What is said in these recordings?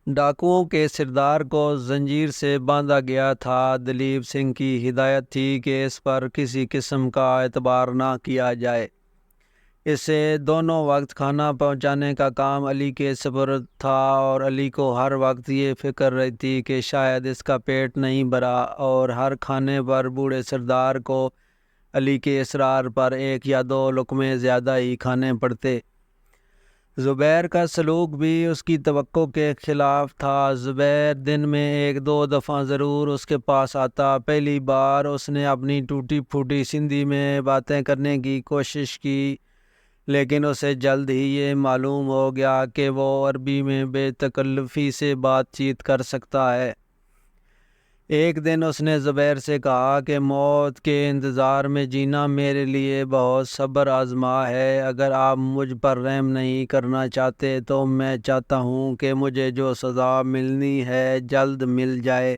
ڈاکوؤں کے سردار کو زنجیر سے باندھا گیا تھا۔ دلیپ سنگھ کی ہدایت تھی کہ اس پر کسی قسم کا اعتبار نہ کیا جائے۔ اسے دونوں وقت کھانا پہنچانے کا کام علی کے سپرد تھا، اور علی کو ہر وقت یہ فکر رہتی کہ شاید اس کا پیٹ نہیں بھرا، اور ہر کھانے پر بوڑھے سردار کو علی کے اصرار پر ایک یا دو لقمے زیادہ ہی کھانے پڑتے۔ زبیر کا سلوک بھی اس کی توقع کے خلاف تھا۔ زبیر دن میں ایک دو دفعہ ضرور اس کے پاس آتا۔ پہلی بار اس نے اپنی ٹوٹی پھوٹی سندھی میں باتیں کرنے کی کوشش کی، لیکن اسے جلد ہی یہ معلوم ہو گیا کہ وہ عربی میں بے تکلفی سے بات چیت کر سکتا ہے۔ ایک دن اس نے زبیر سے کہا کہ موت کے انتظار میں جینا میرے لیے بہت صبر آزما ہے۔ اگر آپ مجھ پر رحم نہیں کرنا چاہتے تو میں چاہتا ہوں کہ مجھے جو سزا ملنی ہے جلد مل جائے۔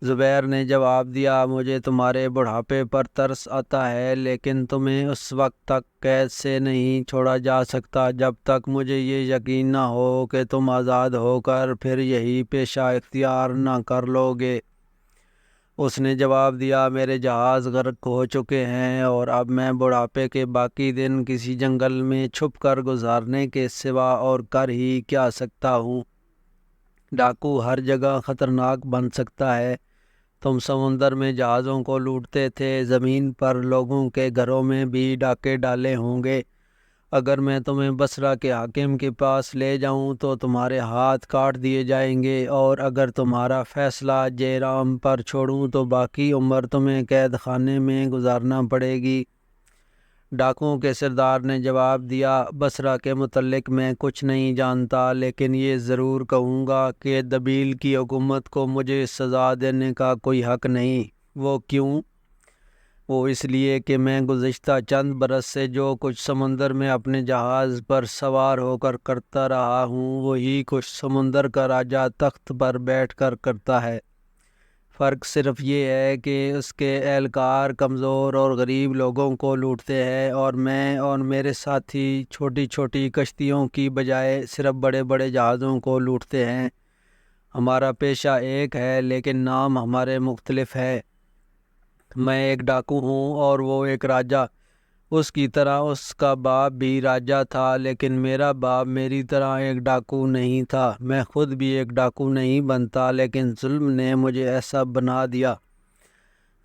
زبیر نے جواب دیا، مجھے تمہارے بڑھاپے پر ترس آتا ہے، لیکن تمہیں اس وقت تک قید سے نہیں چھوڑا جا سکتا جب تک مجھے یہ یقین نہ ہو کہ تم آزاد ہو کر پھر یہی پیشہ اختیار نہ کر لو گے۔ اس نے جواب دیا، میرے جہاز غرق ہو چکے ہیں، اور اب میں بڑھاپے کے باقی دن کسی جنگل میں چھپ کر گزارنے کے سوا اور کر ہی کیا سکتا ہوں۔ ڈاکو ہر جگہ خطرناک بن سکتا ہے۔ تم سمندر میں جہازوں کو لوٹتے تھے، زمین پر لوگوں کے گھروں میں بھی ڈاکے ڈالے ہوں گے۔ اگر میں تمہیں بصرہ کے حاکم کے پاس لے جاؤں تو تمہارے ہاتھ کاٹ دیے جائیں گے، اور اگر تمہارا فیصلہ جیرام پر چھوڑوں تو باقی عمر تمہیں قید خانے میں گزارنا پڑے گی۔ ڈاکوؤں کے سردار نے جواب دیا، بصرہ کے متعلق میں کچھ نہیں جانتا، لیکن یہ ضرور کہوں گا کہ دبیل کی حکومت کو مجھے سزا دینے کا کوئی حق نہیں۔ وہ کیوں؟ وہ اس لیے کہ میں گزشتہ چند برس سے جو کچھ سمندر میں اپنے جہاز پر سوار ہو کر کرتا رہا ہوں، وہی کچھ سمندر کا راجا تخت پر بیٹھ کر کرتا ہے۔ فرق صرف یہ ہے کہ اس کے اہلکار کمزور اور غریب لوگوں کو لوٹتے ہیں، اور میں اور میرے ساتھی چھوٹی چھوٹی کشتیوں کی بجائے صرف بڑے بڑے جہازوں کو لوٹتے ہیں۔ ہمارا پیشہ ایک ہے، لیکن نام ہمارے مختلف ہے۔ میں ایک ڈاکو ہوں اور وہ ایک راجا۔ اس کی طرح اس کا باپ بھی راجا تھا، لیکن میرا باپ میری طرح ایک ڈاکو نہیں تھا۔ میں خود بھی ایک ڈاکو نہیں بنتا، لیکن ظلم نے مجھے ایسا بنا دیا۔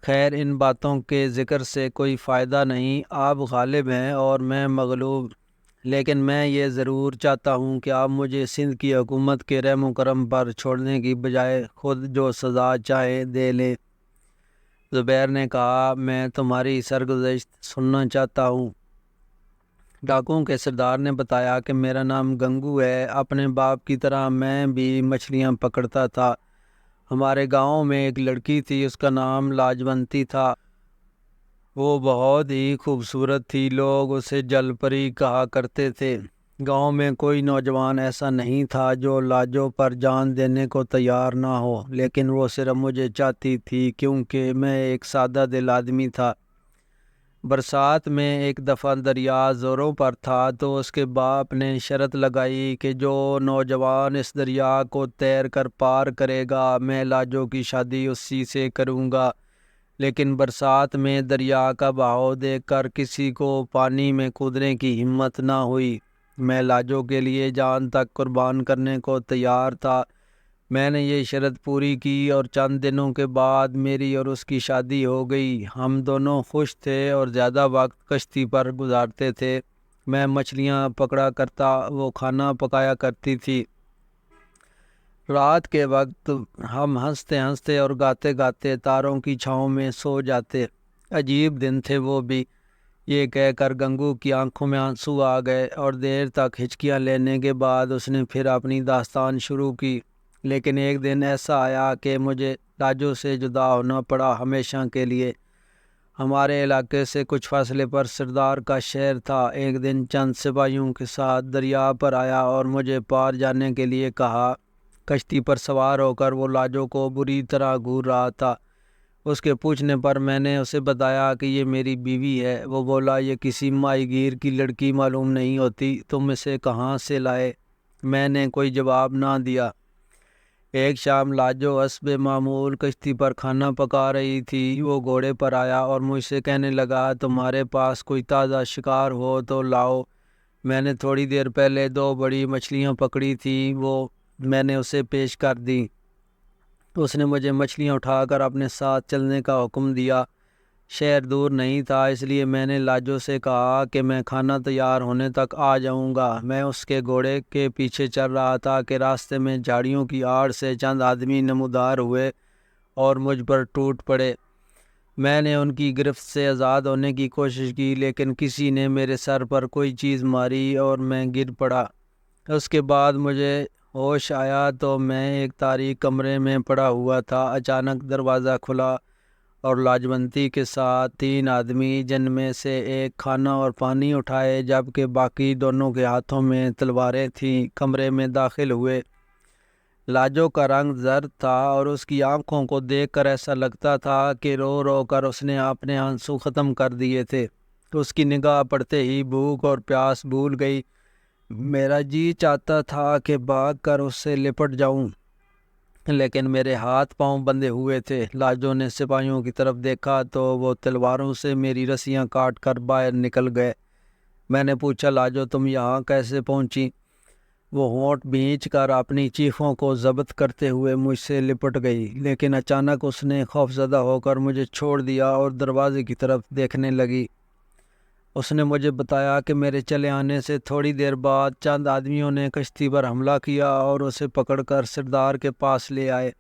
خیر، ان باتوں کے ذکر سے کوئی فائدہ نہیں۔ آپ غالب ہیں اور میں مغلوب، لیکن میں یہ ضرور چاہتا ہوں کہ آپ مجھے سندھ کی حکومت کے رحم و کرم پر چھوڑنے کی بجائے خود جو سزا چاہیں دے لیں۔ زبیر نے کہا، میں تمہاری سرگزشت سننا چاہتا ہوں۔ ڈاکوؤں کے سردار نے بتایا کہ میرا نام گنگو ہے۔ اپنے باپ کی طرح میں بھی مچھلیاں پکڑتا تھا۔ ہمارے گاؤں میں ایک لڑکی تھی، اس کا نام لاجونتی تھا۔ وہ بہت ہی خوبصورت تھی، لوگ اسے جل پری کہا کرتے تھے۔ گاؤں میں کوئی نوجوان ایسا نہیں تھا جو لاجو پر جان دینے کو تیار نہ ہو، لیکن وہ صرف مجھے چاہتی تھی کیونکہ میں ایک سادہ دل آدمی تھا۔ برسات میں ایک دفعہ دریا زوروں پر تھا تو اس کے باپ نے شرط لگائی کہ جو نوجوان اس دریا کو تیر کر پار کرے گا، میں لاجو کی شادی اسی سے کروں گا۔ لیکن برسات میں دریا کا بہاؤ دیکھ کر کسی کو پانی میں کودنے کی ہمت نہ ہوئی۔ میں لاجو کے لیے جان تک قربان کرنے کو تیار تھا۔ میں نے یہ شرط پوری کی اور چند دنوں کے بعد میری اور اس کی شادی ہو گئی۔ ہم دونوں خوش تھے اور زیادہ وقت کشتی پر گزارتے تھے۔ میں مچھلیاں پکڑا کرتا، وہ کھانا پکایا کرتی تھی۔ رات کے وقت ہم ہنستے ہنستے اور گاتے گاتے تاروں کی چھاؤں میں سو جاتے۔ عجیب دن تھے وہ بھی۔ یہ کہہ کر گنگو کی آنکھوں میں آنسو آ گئے، اور دیر تک ہچکیاں لینے کے بعد اس نے پھر اپنی داستان شروع کی۔ لیکن ایک دن ایسا آیا کہ مجھے لاجو سے جدا ہونا پڑا، ہمیشہ کے لیے۔ ہمارے علاقے سے کچھ فاصلے پر سردار کا شہر تھا۔ ایک دن چند سپاہیوں کے ساتھ دریا پر آیا اور مجھے پار جانے کے لیے کہا۔ کشتی پر سوار ہو کر وہ لاجو کو بری طرح گھور رہا تھا۔ اس کے پوچھنے پر میں نے اسے بتایا کہ یہ میری بیوی ہے۔ وہ بولا، یہ کسی ماہی گیر کی لڑکی معلوم نہیں ہوتی، تم اسے کہاں سے لائے؟ میں نے کوئی جواب نہ دیا۔ ایک شام لاجو حسب معمول کشتی پر کھانا پکا رہی تھی۔ وہ گھوڑے پر آیا اور مجھ سے کہنے لگا، تمہارے پاس کوئی تازہ شکار ہو تو لاؤ۔ میں نے تھوڑی دیر پہلے 2 بڑی مچھلیاں پکڑی تھیں، وہ میں نے اسے پیش کر دیں۔ اس نے مجھے مچھلیاں اٹھا کر اپنے ساتھ چلنے کا حکم دیا۔ شہر دور نہیں تھا، اس لیے میں نے لاجو سے کہا کہ میں کھانا تیار ہونے تک آ جاؤں گا۔ میں اس کے گھوڑے کے پیچھے چل رہا تھا کہ راستے میں جھاڑیوں کی آڑ سے چند آدمی نمودار ہوئے اور مجھ پر ٹوٹ پڑے۔ میں نے ان کی گرفت سے آزاد ہونے کی کوشش کی، لیکن کسی نے میرے سر پر کوئی چیز ماری اور میں گر پڑا۔ اس کے بعد مجھے ہوش آیا تو میں ایک تاریک کمرے میں پڑا ہوا تھا۔ اچانک دروازہ کھلا اور لاجونتی کے ساتھ 3 آدمی، جن میں سے ایک کھانا اور پانی اٹھائے جبکہ باقی دونوں کے ہاتھوں میں تلواریں تھیں، کمرے میں داخل ہوئے۔ لاجو کا رنگ زرد تھا اور اس کی آنکھوں کو دیکھ کر ایسا لگتا تھا کہ رو رو کر اس نے اپنے آنسو ختم کر دیے تھے۔ اس کی نگاہ پڑتے ہی بھوک اور پیاس بھول گئی۔ میرا جی چاہتا تھا کہ بھاگ کر اس سے لپٹ جاؤں، لیکن میرے ہاتھ پاؤں بندھے ہوئے تھے۔ لاجو نے سپاہیوں کی طرف دیکھا تو وہ تلواروں سے میری رسیاں کاٹ کر باہر نکل گئے۔ میں نے پوچھا، لاجو تم یہاں کیسے پہنچی؟ وہ ہونٹ بھینچ کر اپنی چیخوں کو ضبط کرتے ہوئے مجھ سے لپٹ گئی، لیکن اچانک اس نے خوفزدہ ہو کر مجھے چھوڑ دیا اور دروازے کی طرف دیکھنے لگی۔ اس نے مجھے بتایا کہ میرے چلے آنے سے تھوڑی دیر بعد چند آدمیوں نے کشتی پر حملہ کیا اور اسے پکڑ کر سردار کے پاس لے آئے۔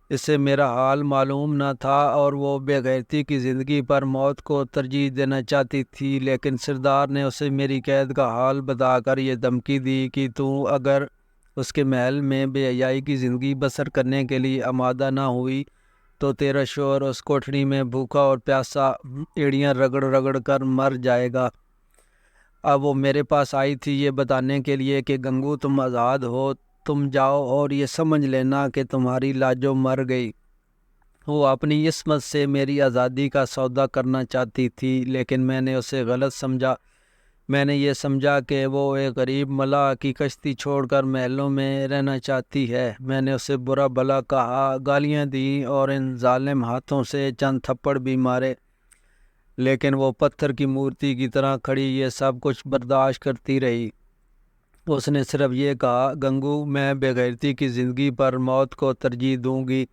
اسے میرا حال معلوم نہ تھا اور وہ بے غیرتی کی زندگی پر موت کو ترجیح دینا چاہتی تھی، لیکن سردار نے اسے میری قید کا حال بتا کر یہ دھمکی دی کہ تو اگر اس کے محل میں بے حیائی کی زندگی بسر کرنے کے لیے آمادہ نہ ہوئی تو تیرا شوہر اس کوٹھڑی میں بھوکا اور پیاسا ایڑیاں رگڑ رگڑ کر مر جائے گا۔ اب وہ میرے پاس آئی تھی یہ بتانے کے لیے کہ گنگو تم آزاد ہو، تم جاؤ اور یہ سمجھ لینا کہ تمہاری لاجو مر گئی۔ وہ اپنی عصمت سے میری آزادی کا سودا کرنا چاہتی تھی، لیکن میں نے اسے غلط سمجھا۔ میں نے یہ سمجھا کہ وہ ایک غریب ملاح کی کشتی چھوڑ کر محلوں میں رہنا چاہتی ہے۔ میں نے اسے برا بھلا کہا، گالیاں دیں اور ان ظالم ہاتھوں سے چند تھپڑ بھی مارے، لیکن وہ پتھر کی مورتی کی طرح کھڑی یہ سب کچھ برداشت کرتی رہی۔ اس نے صرف یہ کہا، گنگو میں بے غیرتی کی زندگی پر موت کو ترجیح دوں گی،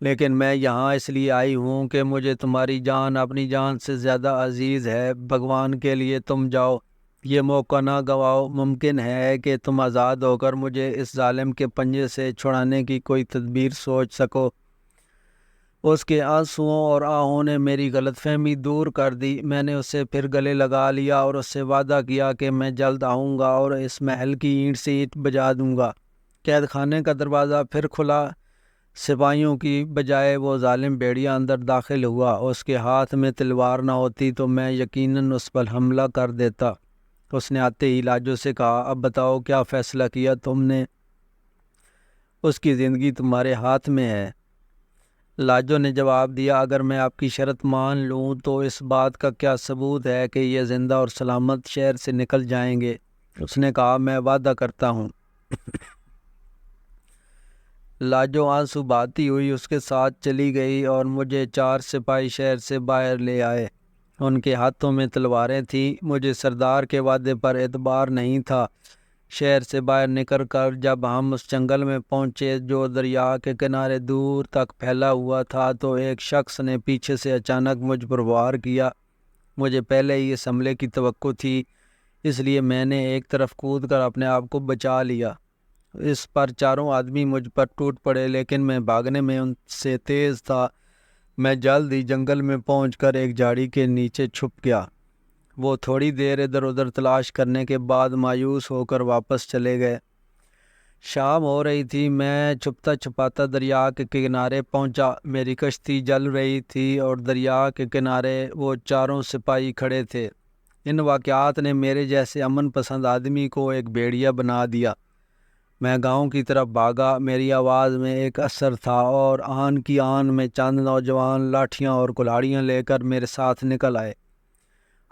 لیکن میں یہاں اس لیے آئی ہوں کہ مجھے تمہاری جان اپنی جان سے زیادہ عزیز ہے۔ بھگوان کے لیے تم جاؤ، یہ موقع نہ گواؤ۔ ممکن ہے کہ تم آزاد ہو کر مجھے اس ظالم کے پنجے سے چھڑانے کی کوئی تدبیر سوچ سکو۔ اس کے آنسوؤں اور آہوں نے میری غلط فہمی دور کر دی۔ میں نے اسے پھر گلے لگا لیا اور اس سے وعدہ کیا کہ میں جلد آؤں گا اور اس محل کی اینٹ سے اینٹ بجا دوں گا۔ قید خانے کا دروازہ پھر کھلا۔ سپاہیوں کی بجائے وہ ظالم بھیڑیا اندر داخل ہوا۔ اس کے ہاتھ میں تلوار نہ ہوتی تو میں یقیناً اس پر حملہ کر دیتا۔ اس نے آتے ہی لاجو سے کہا، اب بتاؤ کیا فیصلہ کیا تم نے؟ اس کی زندگی تمہارے ہاتھ میں ہے۔ لاجو نے جواب دیا، اگر میں آپ کی شرط مان لوں تو اس بات کا کیا ثبوت ہے کہ یہ زندہ اور سلامت شہر سے نکل جائیں گے؟ اس نے کہا، میں وعدہ کرتا ہوں۔ لاجو آنسو بہاتی ہوئی اس کے ساتھ چلی گئی اور مجھے 4 سپاہی شہر سے باہر لے آئے۔ ان کے ہاتھوں میں تلواریں تھیں۔ مجھے سردار کے وعدے پر اعتبار نہیں تھا۔ شہر سے باہر نکل کر جب ہم اس جنگل میں پہنچے جو دریا کے کنارے دور تک پھیلا ہوا تھا تو ایک شخص نے پیچھے سے اچانک مجھ پر وار کیا۔ مجھے پہلے ہی اس حملے کی توقع تھی، اس لیے میں نے ایک طرف کود کر اپنے آپ کو بچا لیا۔ اس پر 4 آدمی مجھ پر ٹوٹ پڑے، لیکن میں بھاگنے میں ان سے تیز تھا۔ میں جلد ہی جنگل میں پہنچ کر ایک جھاڑی کے نیچے چھپ گیا۔ وہ تھوڑی دیر ادھر ادھر تلاش کرنے کے بعد مایوس ہو کر واپس چلے گئے۔ شام ہو رہی تھی۔ میں چھپتا چھپاتا دریا کے کنارے پہنچا۔ میری کشتی جل رہی تھی اور دریا کے کنارے وہ 4 سپاہی کھڑے تھے۔ ان واقعات نے میرے جیسے امن پسند آدمی کو ایک بھیڑیا بنا دیا۔ میں گاؤں کی طرف بھاگا۔ میری آواز میں ایک اثر تھا اور آن کی آن میں چند نوجوان لاٹھیاں اور کلاڑیاں لے کر میرے ساتھ نکل آئے۔